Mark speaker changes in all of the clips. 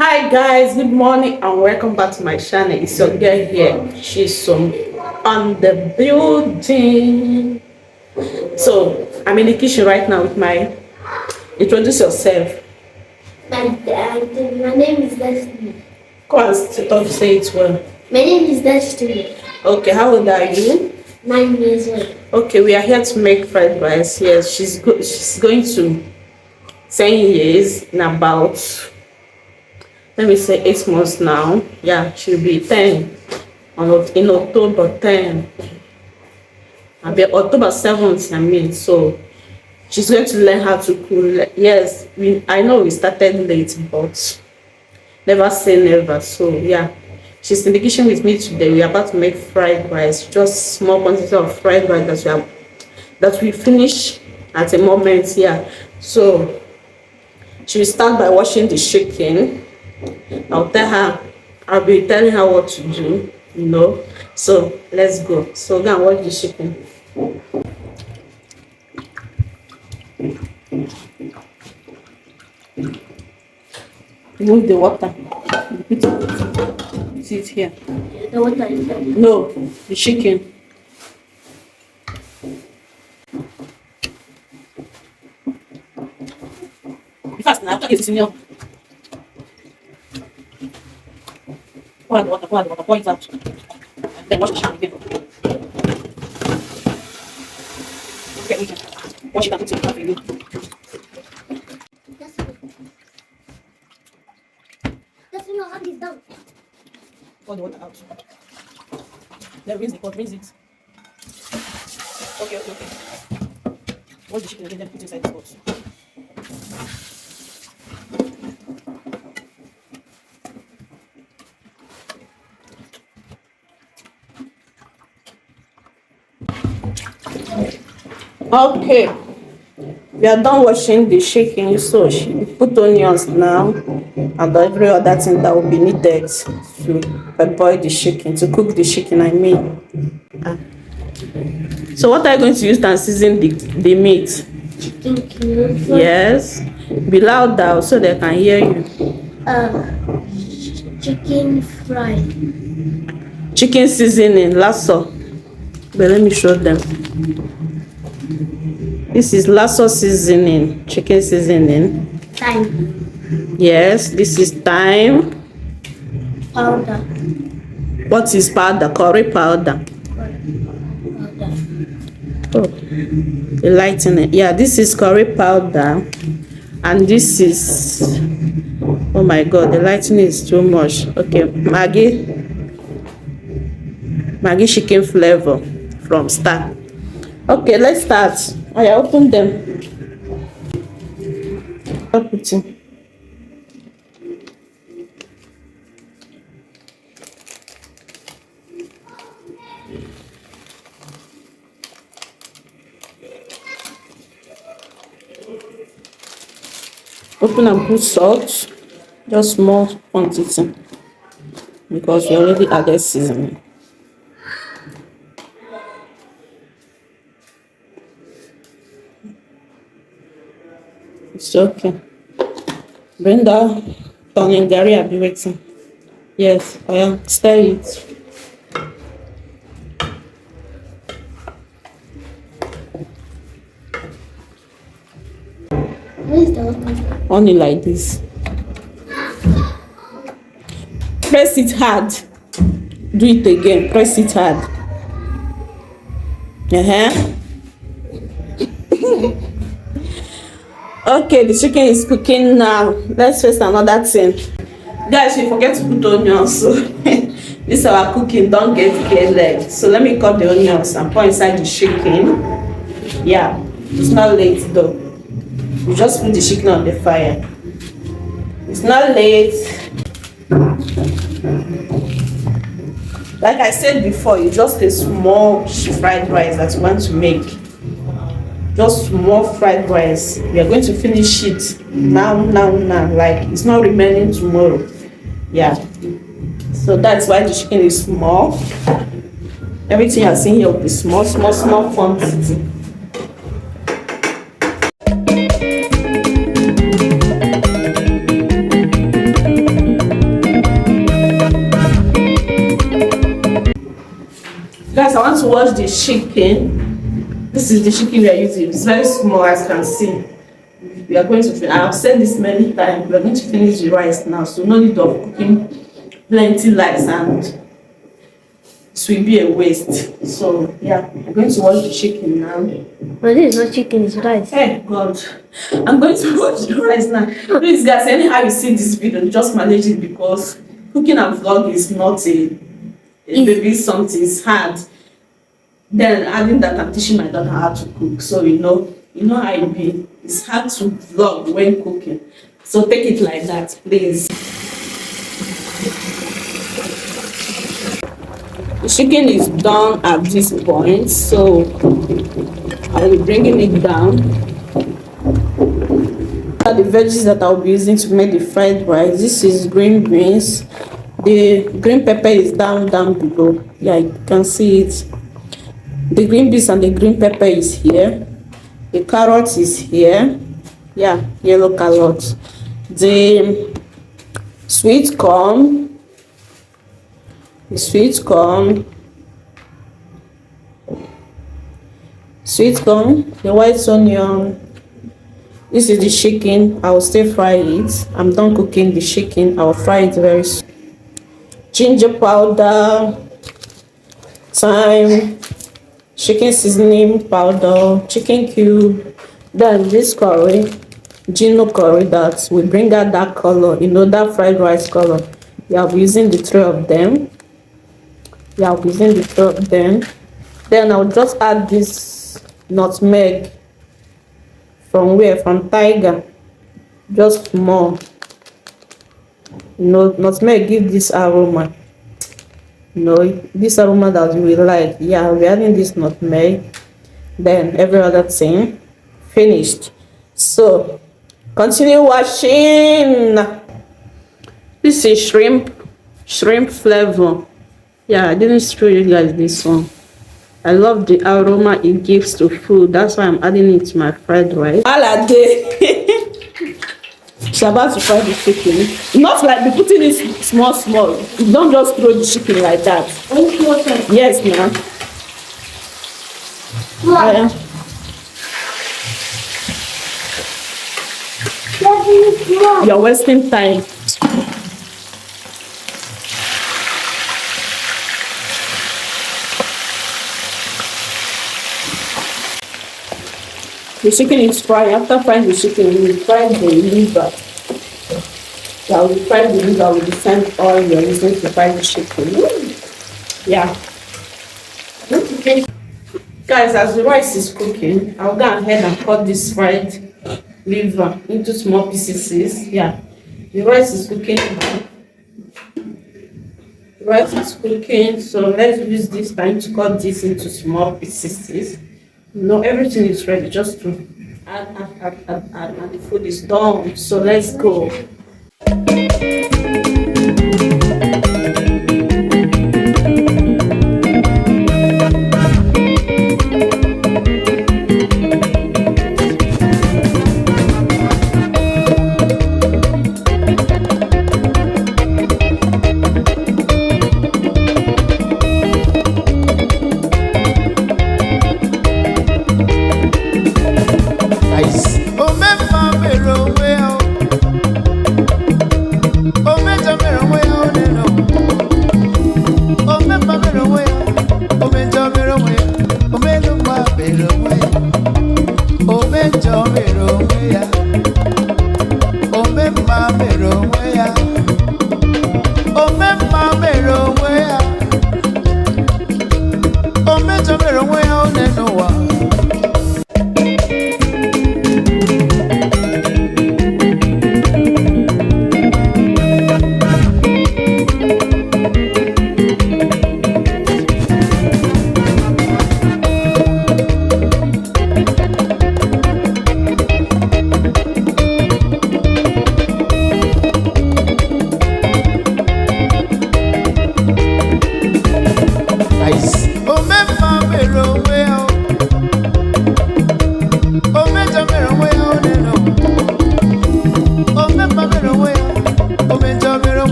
Speaker 1: Hi guys, good morning and welcome back to my channel. It's your girl here. She's some on the building. So I'm in the kitchen right now with my introduce yourself.
Speaker 2: My name is Destiny.
Speaker 1: Come on, talk, say it well.
Speaker 2: My name is Destiny.
Speaker 1: Okay, how old are you?
Speaker 2: 9 years old.
Speaker 1: Okay, we are here to make fried rice. Yes, she's going to 10 years in about, let me say, 8 months now. Yeah, she'll be 10 in October 10. I'll be October 7th, I mean. So she's going to learn how to cook. Yes, I know we started late, but never say never. So yeah, she's in the kitchen with me today. We're about to make fried rice, just small quantity of fried rice that we finish at a moment. Yeah, so she will start by washing the chicken. I'll be telling her what to do, so let's go. So go and wash the chicken. Remove the water. Put it here.
Speaker 2: The water is there.
Speaker 1: No, the chicken. Be fast now. It's in your. Pour the water. Pour it out. And then wash the chicken again. Okay. Wash it and put it in again.
Speaker 2: Destiny, your hand is down.
Speaker 1: Pour the water out. Then rinse the pot. Rinse it. Okay. Wash the chicken again. Then put it inside the pot. Okay, we are done washing the chicken, so she put onions now and every other thing that will be needed to boil the chicken, to cook the chicken, I mean. So what are you going to use to season the meat?
Speaker 2: Chicken cube.
Speaker 1: Yes, be loud now so they can hear you.
Speaker 2: Chicken fry.
Speaker 1: Chicken seasoning, lasso. But let me show them. This is lasso seasoning, chicken seasoning.
Speaker 2: Thyme.
Speaker 1: Yes, this is thyme.
Speaker 2: Powder.
Speaker 1: What is powder? Curry powder.
Speaker 2: Powder.
Speaker 1: Oh, the lightening. Yeah, this is curry powder. And this is, oh my god, the lightening is too much. Okay, Maggi chicken flavor from Star. Okay, let's start. I open them. Open and put salt, just small quantity, because we already added seasoning. It's okay. Brenda, turning Gary, I'll be waiting. Yes, I am. Stir it.
Speaker 2: Where is the water?
Speaker 1: Only like this. Press it hard. Do it again. Press it hard. Okay, the chicken is cooking now. Let's face another thing. Guys, we forget to put onions. So this our cooking. Don't get careless. So let me cut the onions and pour inside the chicken. Yeah, it's not late though. You just put the chicken on the fire. It's not late. Like I said before, it's just a small fried rice that you want to make. Just small fried rice. We are going to finish it now. Like it's not remaining tomorrow. Yeah. So that's why the chicken is small. Everything you're seeing here will be small quantity. Guys, I want to wash the chicken. This is the chicken we are using. It's very small, as you can see. We are going to finish. I've said this many times. We are going to finish the rice now, so no need of cooking plenty rice, and it will be a waste. So yeah, I'm going to wash the chicken now.
Speaker 2: But this is not chicken, it's rice.
Speaker 1: Hey God, I'm going to wash the rice now. Please, guys, anyhow you see this video, just manage it, because cooking and vlog is not a baby something. It's hard. Then adding that, I'm teaching my daughter how to cook, so you know how it be. It's hard to vlog when cooking, so take it like that, please. The chicken is done at this point, so I will be bringing it down. The veggies that I'll be using to make the fried rice. This is green beans. The green pepper is down below. Yeah, you can see it. The green beans and the green pepper is here. The carrot is here. Yeah, yellow carrot. The sweet corn. Sweet corn, the white onion. This is the chicken. I will still fry it. I'm done cooking the chicken. I will fry it very soon. Ginger powder, thyme, chicken seasoning powder, chicken cube. Then this curry, Gino curry, that will bring out that color, that fried rice color. Yeah, I'll be using the three of them. Yeah, I'll be using the three of them. Then I'll just add this nutmeg. From where? From Tiger. Just more. Nutmeg give this aroma. This aroma that we like. Yeah, we're adding this nutmeg. Then every other thing finished. So continue washing. This is shrimp flavor. Yeah, I didn't show you guys this one. I love the aroma it gives to food. That's why I'm adding it to my fried rice. She's about to fry the chicken. Not like be putting it small. You don't just throw the chicken like that. Yes, ma'am. You're wasting time. The chicken is fried. After frying the chicken, we will fry the liver. Yeah, we fry the liver with the same oil you're using to fry the chicken. Yeah. Guys, as the rice is cooking, I'll go ahead and cut this fried liver into small pieces. Yeah. The rice is cooking now. The rice is cooking, so let's use this time to cut this into small pieces. Everything is ready, just to add, and the food is done. So let's go.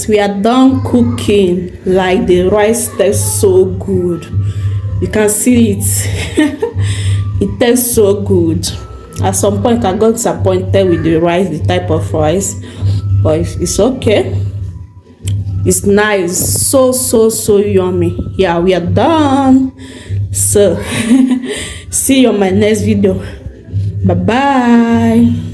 Speaker 1: guys, we are done cooking. Like, the rice tastes so good. You can see it. It tastes so good. At some point I got disappointed with the rice, the type of rice, but it's okay. It's nice, so yummy. Yeah, we are done. So see you on my next video. Bye bye.